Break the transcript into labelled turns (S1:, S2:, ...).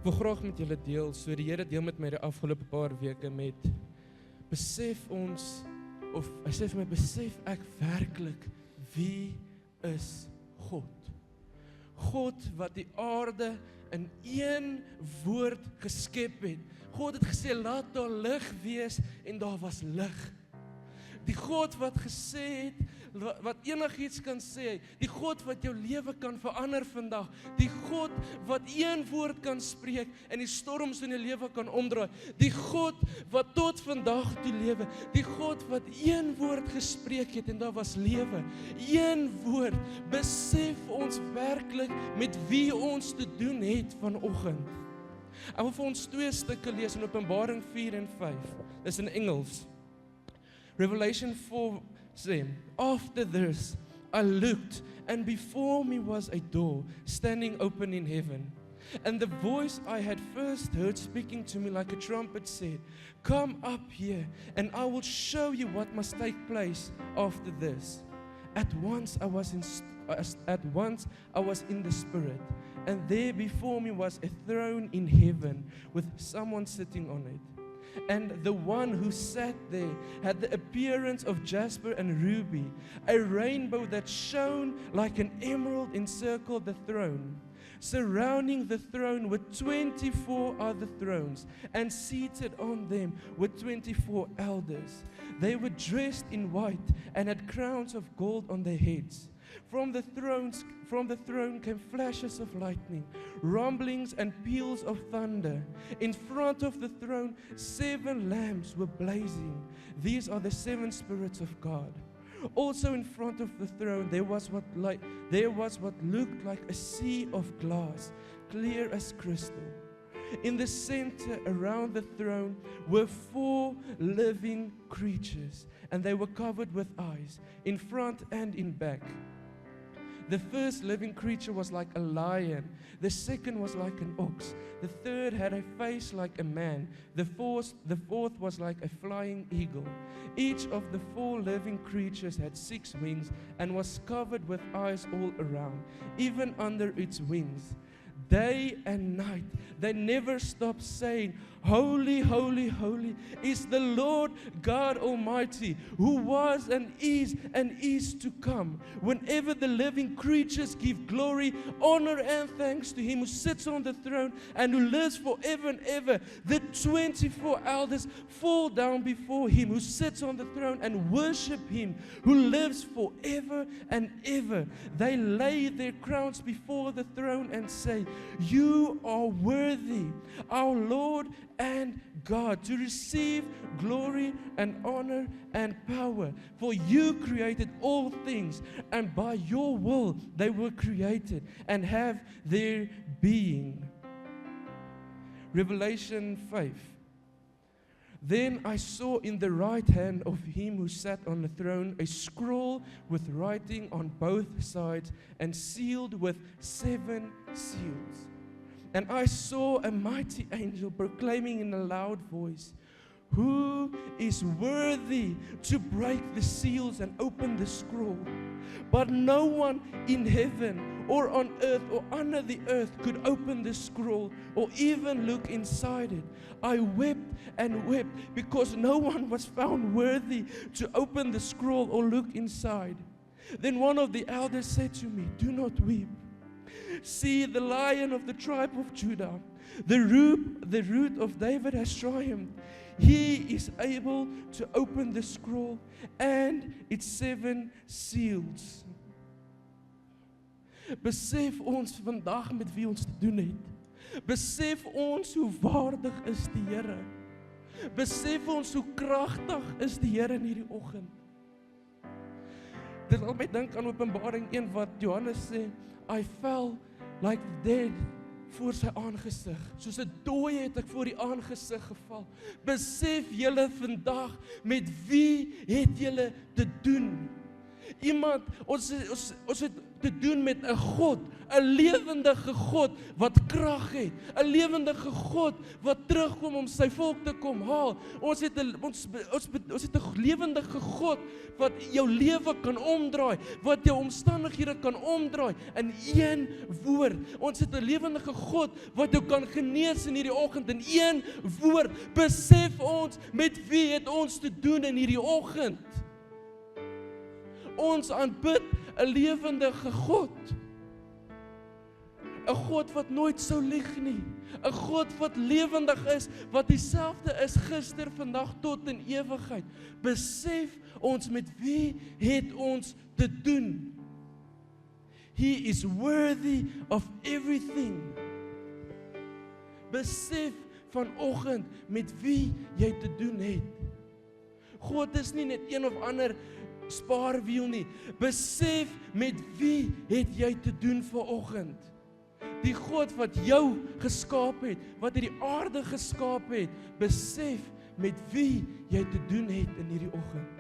S1: wil graag met julle deel, so die Here deel met my die afgelope paar weke met, besef ons, of hy sê vir my, besef ek werklik, wie is God? God wat die aarde in een woord geskep het. God het gesê, laat daar lig wees, en daar was lig. Die God wat gesê het, wat enigiets kan sê, die God wat jou lewe kan verander vandag, die God wat een woord kan spreek, en die storms in jou lewe kan omdraai, die God wat tot vandag toe lewe, die God wat een woord gespreek het, en daar was lewe, een woord, besef ons werklik met wie ons te doen het vanoggend. Ek wil vir ons 2 stukke lees in Openbaring 4 en 5, dis in Engels. Revelation 4 says, after this I looked, and before me was a door standing open in heaven. And the voice I had first heard speaking to me like a trumpet said, come up here, and I will show you what must take place after this. At once I was in the Spirit, and there before me was a throne in heaven with someone sitting on it. And the one who sat there had the appearance of jasper and ruby. A rainbow that shone like an emerald encircled the throne. Surrounding the throne were 24 other thrones, and seated on them were 24 elders. They were dressed in white and had crowns of gold on their heads. From the throne came flashes of lightning, rumblings and peals of thunder. In front of the throne, 7 lamps were blazing. These are the 7 spirits of God. Also in front of the throne, there was what looked like a sea of glass, clear as crystal. In the center around the throne were 4 living creatures, and they were covered with eyes, in front and in back. The first living creature was like a lion. The second was like an ox. The third had a face like a man. The fourth was like a flying eagle. Each of the 4 living creatures had 6 wings and was covered with eyes all around, even under its wings. Day and night, they never stopped saying, holy, holy, holy is the Lord God Almighty, who was and is to come. Whenever the living creatures give glory, honor, and thanks to Him who sits on the throne and who lives forever and ever, the 24 elders fall down before Him who sits on the throne and worship Him who lives forever and ever. They lay their crowns before the throne and say, you are worthy, our Lord and God, to receive glory and honor and power. For you created all things, and by your will they were created and have their being. Revelation 5. Then I saw in the right hand of Him who sat on the throne a scroll with writing on both sides and sealed with 7 seals. And I saw a mighty angel proclaiming in a loud voice, who is worthy to break the seals and open the scroll? But no one in heaven or on earth or under the earth could open the scroll or even look inside it. I wept and wept because no one was found worthy to open the scroll or look inside. Then one of the elders said to me, do not weep. See, the Lion of the tribe of Judah, the root of David has triumphed. He is able to open the scroll and its 7 seals. Besef ons vandag met wie ons te doen het. Besef ons hoe waardig is die Here. Besef ons hoe kragtig is die Here in hierdie oggend. Dit laat my dink aan Openbaring 1 wat Johannes sê, I fell like dead voor sy aangesig. Soos 'n dooie het ek voor die aangesig geval. Besef julle vandag met wie het julle te doen? Ons het te doen met 'n God, 'n lewendige God wat krag het, 'n lewendige God wat terugkom om sy volk te kom haal. Ons het 'n lewendige God wat jou lewe kan omdraai, wat jou omstandighede kan omdraai in een woord. Ons het 'n lewendige God wat jou kan genees in hierdie oggend in een woord. Besef ons met wie het ons te doen in hierdie oggend? Ons aanbid 'n lewendige God. 'n God wat nooit sou lieg nie. 'n God wat lewendig is, wat dieselfde is gister, vandag tot in ewigheid. Besef ons met wie het ons te doen. He is worthy of everything. Besef vanoggend met wie jy te doen het. God is nie net een of ander spaarwiel nie. Besef met wie het jy te doen vanoggend. Die God wat jou geskaap het, wat hierdie aarde geskaap het, besef met wie jy te doen het in hierdie oggend.